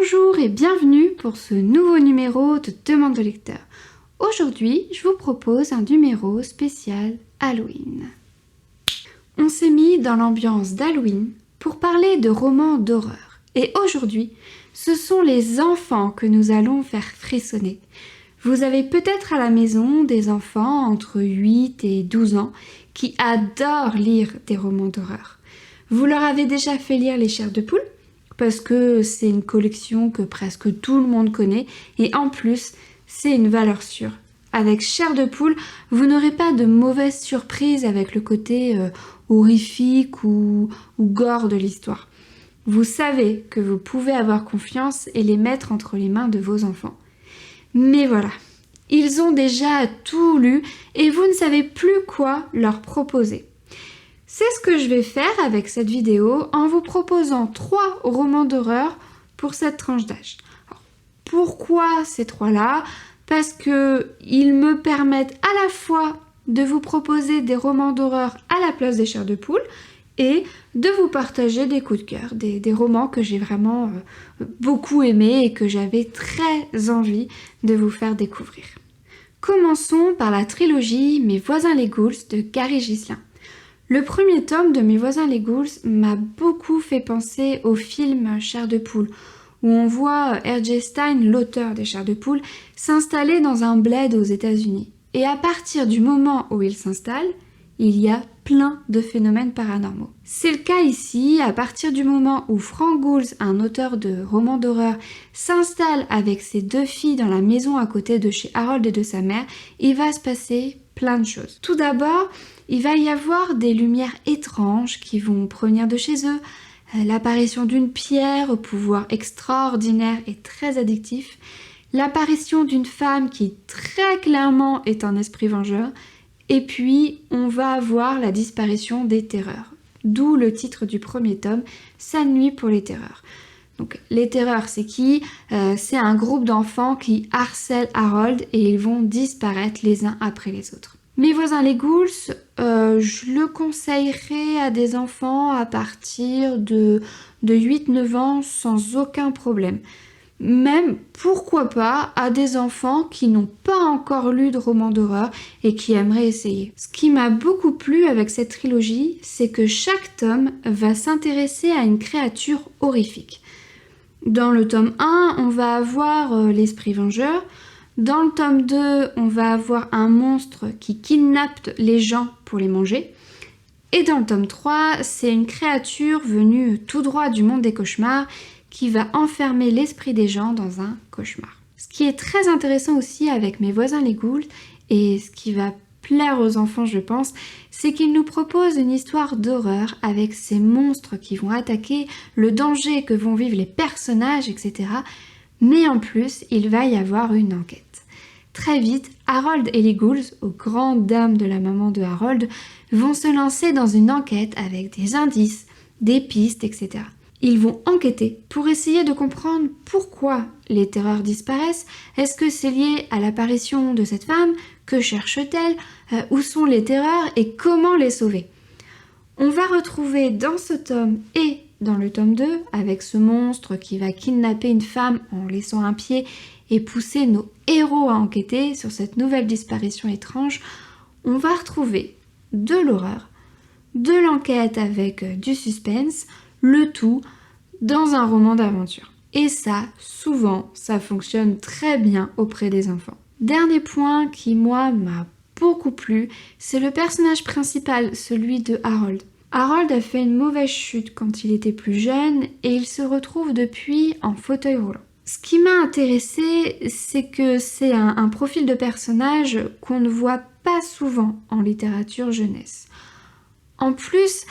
Bonjour et bienvenue pour ce nouveau numéro de Demande de lecteur. Aujourd'hui, je vous propose un numéro spécial Halloween. On s'est mis dans l'ambiance d'Halloween pour parler de romans d'horreur. Et aujourd'hui, ce sont les enfants que nous allons faire frissonner. Vous avez peut-être à la maison des enfants entre 8 et 12 ans qui adorent lire des romans d'horreur. Vous leur avez déjà fait lire Les Chairs de Poule ? Parce que c'est une collection que presque tout le monde connaît et en plus, c'est une valeur sûre. Avec Chair de Poule, vous n'aurez pas de mauvaise surprise avec le côté horrifique ou gore de l'histoire. Vous savez que vous pouvez avoir confiance et les mettre entre les mains de vos enfants. Mais voilà, ils ont déjà tout lu et vous ne savez plus quoi leur proposer. C'est ce que je vais faire avec cette vidéo en vous proposant 3 romans d'horreur pour cette tranche d'âge. Pourquoi ces 3-là ? Parce qu'ils me permettent à la fois de vous proposer des romans d'horreur à la place des Chairs de Poule et de vous partager des coups de cœur, des romans que j'ai vraiment beaucoup aimés et que j'avais très envie de vous faire découvrir. Commençons par la trilogie Mes voisins les Ghouls de Gary Ghislain. Le premier tome de Mes voisins les Ghouls m'a beaucoup fait penser au film Chair de Poule, où on voit R.J. Stein, l'auteur des Chairs de Poule, s'installer dans un bled aux États-Unis. Et à partir du moment où il s'installe, il y a plein de phénomènes paranormaux. C'est le cas ici, à partir du moment où Frank Ghouls, un auteur de romans d'horreur, s'installe avec ses 2 filles dans la maison à côté de chez Harold et de sa mère, il va se passer plein de choses. Tout d'abord, il va y avoir des lumières étranges qui vont provenir de chez eux, l'apparition d'une pierre au pouvoir extraordinaire et très addictif, l'apparition d'une femme qui très clairement est un esprit vengeur, et puis on va avoir la disparition des terreurs. D'où le titre du premier tome, Sa nuit pour les terreurs. Donc les terreurs, c'est qui ? C'est un groupe d'enfants qui harcèlent Harold et ils vont disparaître les uns après les autres. Mes voisins les Ghouls, je le conseillerais à des enfants à partir de 8-9 ans sans aucun problème. Même, pourquoi pas, à des enfants qui n'ont pas encore lu de romans d'horreur et qui aimeraient essayer. Ce qui m'a beaucoup plu avec cette trilogie, c'est que chaque tome va s'intéresser à une créature horrifique. Dans le tome 1, on va avoir l'esprit vengeur. Dans le tome 2, on va avoir un monstre qui kidnappe les gens pour les manger. Et dans le tome 3, c'est une créature venue tout droit du monde des cauchemars qui va enfermer l'esprit des gens dans un cauchemar. Ce qui est très intéressant aussi avec Mes voisins les Ghouls, et ce qui va plaire aux enfants je pense, c'est qu'ils nous proposent une histoire d'horreur avec ces monstres qui vont attaquer, le danger que vont vivre les personnages, etc. Mais en plus, il va y avoir une enquête. Très vite, Harold et les Ghouls, aux grandes dames de la maman de Harold, vont se lancer dans une enquête avec des indices, des pistes, etc. Ils vont enquêter pour essayer de comprendre pourquoi les terreurs disparaissent. Est-ce que c'est lié à l'apparition de cette femme ? Que cherche-t-elle ? Où sont les terreurs et comment les sauver ? On va retrouver dans ce tome et dans le tome 2, avec ce monstre qui va kidnapper une femme en laissant un pied et pousser nos héros à enquêter sur cette nouvelle disparition étrange, on va retrouver de l'horreur, de l'enquête avec du suspense, le tout dans un roman d'aventure. Et ça, souvent, ça fonctionne très bien auprès des enfants. Dernier point qui, moi, m'a beaucoup plu, c'est le personnage principal, celui de Harold. Harold a fait une mauvaise chute quand il était plus jeune et il se retrouve depuis en fauteuil roulant. Ce qui m'a intéressée, c'est que c'est un profil de personnage qu'on ne voit pas souvent en littérature jeunesse. En plus,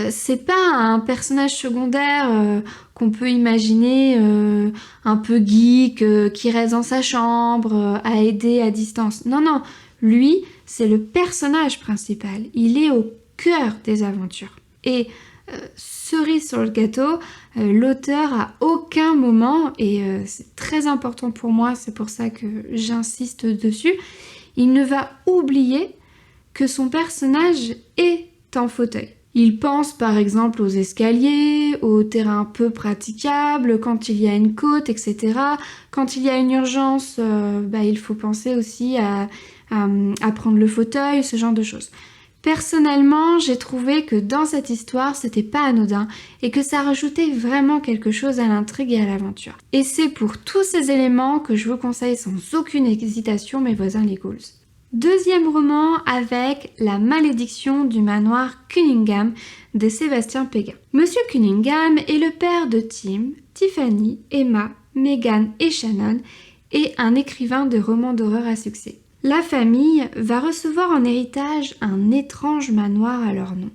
c'est pas un personnage secondaire qu'on peut imaginer un peu geek, qui reste dans sa chambre, à aider à distance. Non, lui, c'est le personnage principal. Il est au cœur des aventures. Et cerise sur le gâteau, l'auteur à aucun moment, et c'est très important pour moi, c'est pour ça que j'insiste dessus, il ne va oublier que son personnage est en fauteuil. Il pense par exemple aux escaliers, aux terrains peu praticables, quand il y a une côte, etc. Quand il y a une urgence, il faut penser aussi à prendre le fauteuil, ce genre de choses. Personnellement, j'ai trouvé que dans cette histoire, c'était pas anodin et que ça rajoutait vraiment quelque chose à l'intrigue et à l'aventure. Et c'est pour tous ces éléments que je vous conseille sans aucune hésitation Mes voisins les ghouls. Deuxième roman avec La malédiction du manoir Cunningham de Sébastien Péguin. Monsieur Cunningham est le père de Tim, Tiffany, Emma, Megan et Shannon et un écrivain de romans d'horreur à succès. La famille va recevoir en héritage un étrange manoir à leur nom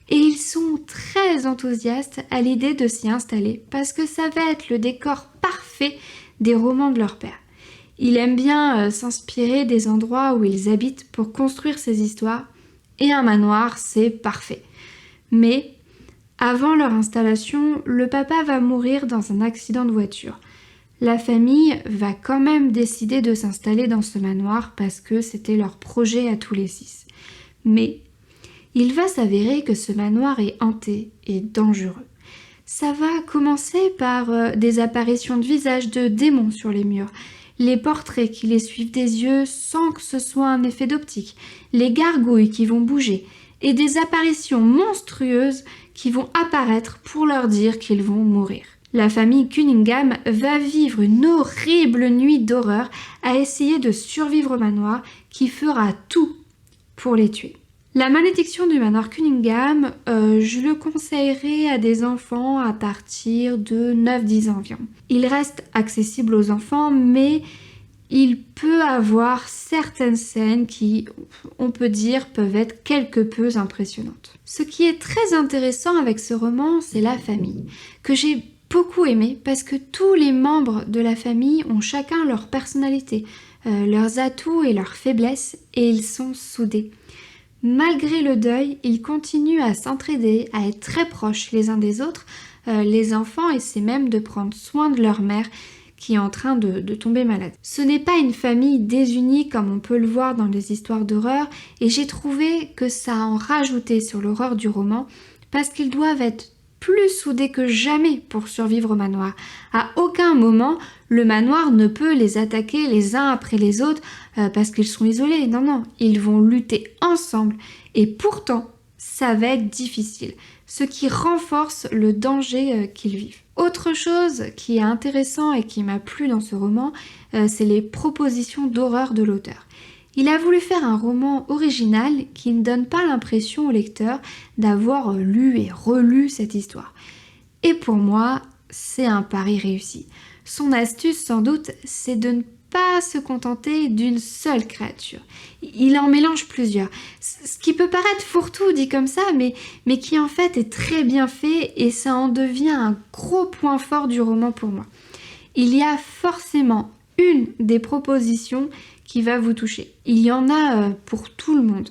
et ils sont très enthousiastes à l'idée de s'y installer parce que ça va être le décor parfait des romans de leur père. Il aime bien s'inspirer des endroits où ils habitent pour construire ses histoires et un manoir, c'est parfait. Mais avant leur installation, le papa va mourir dans un accident de voiture. La famille va quand même décider de s'installer dans ce manoir parce que c'était leur projet à tous les 6. Mais il va s'avérer que ce manoir est hanté et dangereux. Ça va commencer par des apparitions de visages de démons sur les murs, les portraits qui les suivent des yeux sans que ce soit un effet d'optique, les gargouilles qui vont bouger et des apparitions monstrueuses qui vont apparaître pour leur dire qu'ils vont mourir. La famille Cunningham va vivre une horrible nuit d'horreur à essayer de survivre au manoir qui fera tout pour les tuer. La malédiction du manoir Cunningham, je le conseillerais à des enfants à partir de 9-10 ans environ. Il reste accessible aux enfants, mais il peut avoir certaines scènes qui, on peut dire, peuvent être quelque peu impressionnantes. Ce qui est très intéressant avec ce roman, c'est la famille, que j'ai beaucoup aimé parce que tous les membres de la famille ont chacun leur personnalité, leurs atouts et leurs faiblesses, et ils sont soudés. Malgré le deuil, ils continuent à s'entraider, à être très proches les uns des autres. Les enfants essaient même de prendre soin de leur mère qui est en train de tomber malade. Ce n'est pas une famille désunie comme on peut le voir dans les histoires d'horreur et j'ai trouvé que ça en rajoutait sur l'horreur du roman parce qu'ils doivent être plus soudés que jamais pour survivre au manoir. À aucun moment, le manoir ne peut les attaquer les uns après les autres parce qu'ils sont isolés. Non, ils vont lutter ensemble et pourtant, ça va être difficile, ce qui renforce le danger qu'ils vivent. Autre chose qui est intéressant et qui m'a plu dans ce roman, c'est les propositions d'horreur de l'auteur. Il a voulu faire un roman original qui ne donne pas l'impression au lecteur d'avoir lu et relu cette histoire. Et pour moi, c'est un pari réussi. Son astuce, sans doute, c'est de ne pas se contenter d'une seule créature. Il en mélange plusieurs. Ce qui peut paraître fourre-tout dit comme ça, mais qui en fait est très bien fait et ça en devient un gros point fort du roman pour moi. Il y a forcément une des propositions qui va vous toucher. Il y en a pour tout le monde.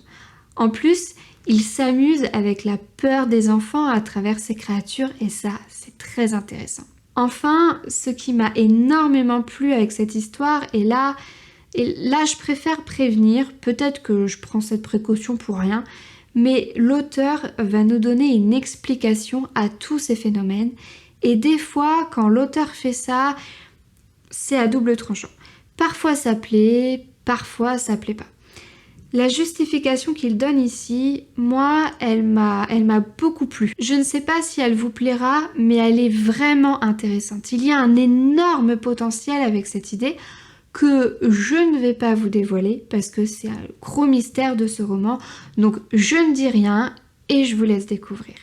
En plus, il s'amuse avec la peur des enfants à travers ces créatures et ça, c'est très intéressant. Enfin, ce qui m'a énormément plu avec cette histoire, et là je préfère prévenir, peut-être que je prends cette précaution pour rien, mais l'auteur va nous donner une explication à tous ces phénomènes et des fois, quand l'auteur fait ça, c'est à double tranchant. Parfois ça plaît, parfois ça plaît pas. La justification qu'il donne ici, moi, elle m'a beaucoup plu. Je ne sais pas si elle vous plaira, mais elle est vraiment intéressante. Il y a un énorme potentiel avec cette idée que je ne vais pas vous dévoiler parce que c'est un gros mystère de ce roman. Donc je ne dis rien et je vous laisse découvrir.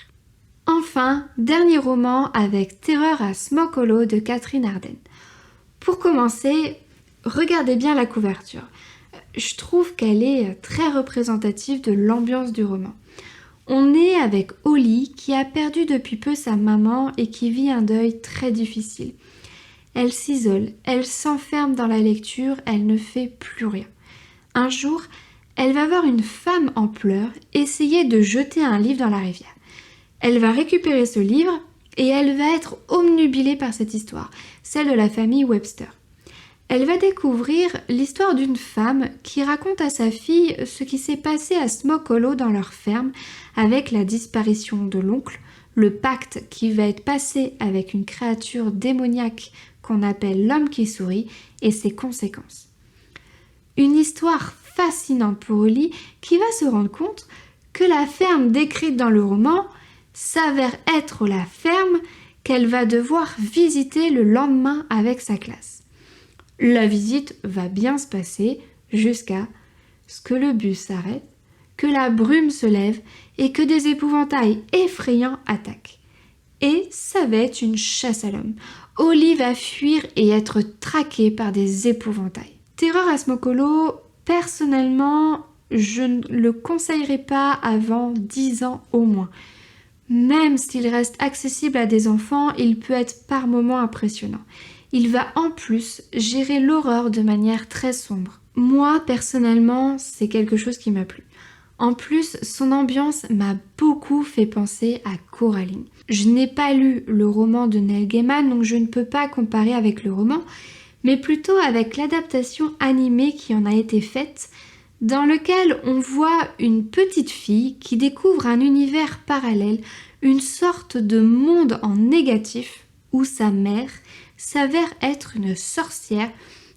Enfin, dernier roman avec Terreur à Smoke Hollow de Catherine Arden. Pour commencer, regardez bien la couverture. Je trouve qu'elle est très représentative de l'ambiance du roman. On est avec Holly qui a perdu depuis peu sa maman et qui vit un deuil très difficile. Elle s'isole, elle s'enferme dans la lecture, elle ne fait plus rien. Un jour, elle va voir une femme en pleurs essayer de jeter un livre dans la rivière. Elle va récupérer ce livre et elle va être obnubilée par cette histoire, celle de la famille Webster. Elle va découvrir l'histoire d'une femme qui raconte à sa fille ce qui s'est passé à Smoke Hollow dans leur ferme avec la disparition de l'oncle, le pacte qui va être passé avec une créature démoniaque qu'on appelle l'homme qui sourit et ses conséquences. Une histoire fascinante pour Holly qui va se rendre compte que la ferme décrite dans le roman s'avère être la ferme qu'elle va devoir visiter le lendemain avec sa classe. La visite va bien se passer jusqu'à ce que le bus s'arrête, que la brume se lève et que des épouvantails effrayants attaquent. Et ça va être une chasse à l'homme. Holly va fuir et être traquée par des épouvantails. Terreur à Smoke Hollow, personnellement, je ne le conseillerais pas avant 10 ans au moins. Même s'il reste accessible à des enfants, il peut être par moments impressionnant. Il va en plus gérer l'horreur de manière très sombre. Moi, personnellement, c'est quelque chose qui m'a plu. En plus, son ambiance m'a beaucoup fait penser à Coraline. Je n'ai pas lu le roman de Neil Gaiman, donc je ne peux pas comparer avec le roman, mais plutôt avec l'adaptation animée qui en a été faite, dans lequel on voit une petite fille qui découvre un univers parallèle, une sorte de monde en négatif où sa mère s'avère être une sorcière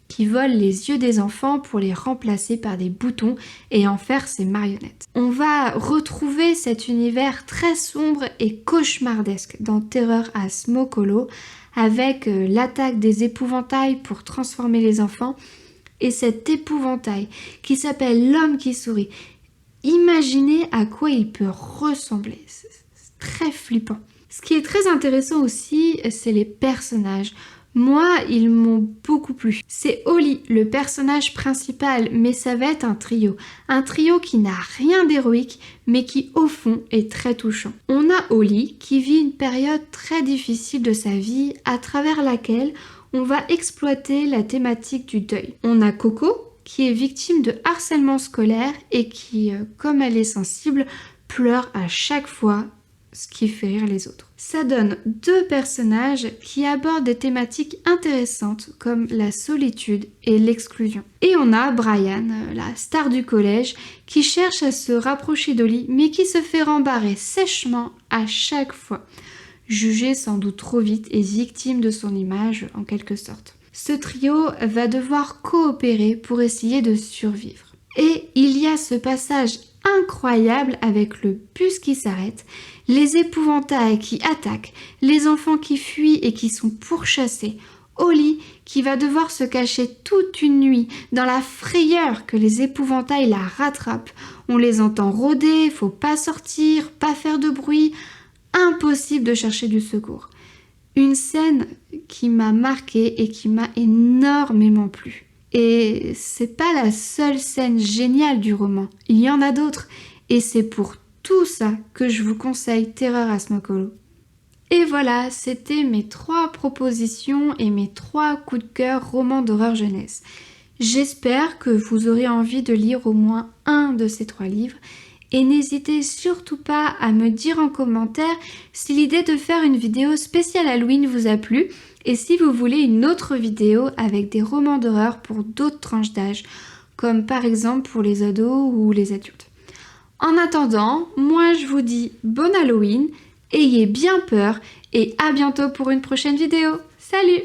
qui vole les yeux des enfants pour les remplacer par des boutons et en faire ses marionnettes. On va retrouver cet univers très sombre et cauchemardesque dans Terreur à Smoke Hollow avec l'attaque des épouvantails pour transformer les enfants et cet épouvantail qui s'appelle l'homme qui sourit. Imaginez à quoi il peut ressembler, c'est très flippant. Ce qui est très intéressant aussi, c'est les personnages. Moi, ils m'ont beaucoup plu. C'est Holly, le personnage principal, mais ça va être un trio. Un trio qui n'a rien d'héroïque, mais qui, au fond, est très touchant. On a Holly, qui vit une période très difficile de sa vie, à travers laquelle on va exploiter la thématique du deuil. On a Coco, qui est victime de harcèlement scolaire et qui, comme elle est sensible, pleure à chaque fois, ce qui fait rire les autres. Ça donne deux personnages qui abordent des thématiques intéressantes comme la solitude et l'exclusion. Et on a Brian, la star du collège, qui cherche à se rapprocher d'Holly mais qui se fait rembarrer sèchement à chaque fois, jugé sans doute trop vite et victime de son image en quelque sorte. Ce trio va devoir coopérer pour essayer de survivre. Et il y a ce passage incroyable avec le bus qui s'arrête, les épouvantails qui attaquent, les enfants qui fuient et qui sont pourchassés, Holly qui va devoir se cacher toute une nuit dans la frayeur que les épouvantails la rattrapent. On les entend rôder, faut pas sortir, pas faire de bruit, impossible de chercher du secours. Une scène qui m'a marquée et qui m'a énormément plu. Et c'est pas la seule scène géniale du roman, il y en a d'autres, et c'est pour tout ça que je vous conseille Terreur à Smoke Hollow. Et voilà, c'était mes 3 propositions et mes 3 coups de cœur romans d'horreur jeunesse. J'espère que vous aurez envie de lire au moins un de ces 3 livres, et n'hésitez surtout pas à me dire en commentaire si l'idée de faire une vidéo spéciale Halloween vous a plu, et si vous voulez une autre vidéo avec des romans d'horreur pour d'autres tranches d'âge, comme par exemple pour les ados ou les adultes. En attendant, moi je vous dis bon Halloween, ayez bien peur et à bientôt pour une prochaine vidéo. Salut!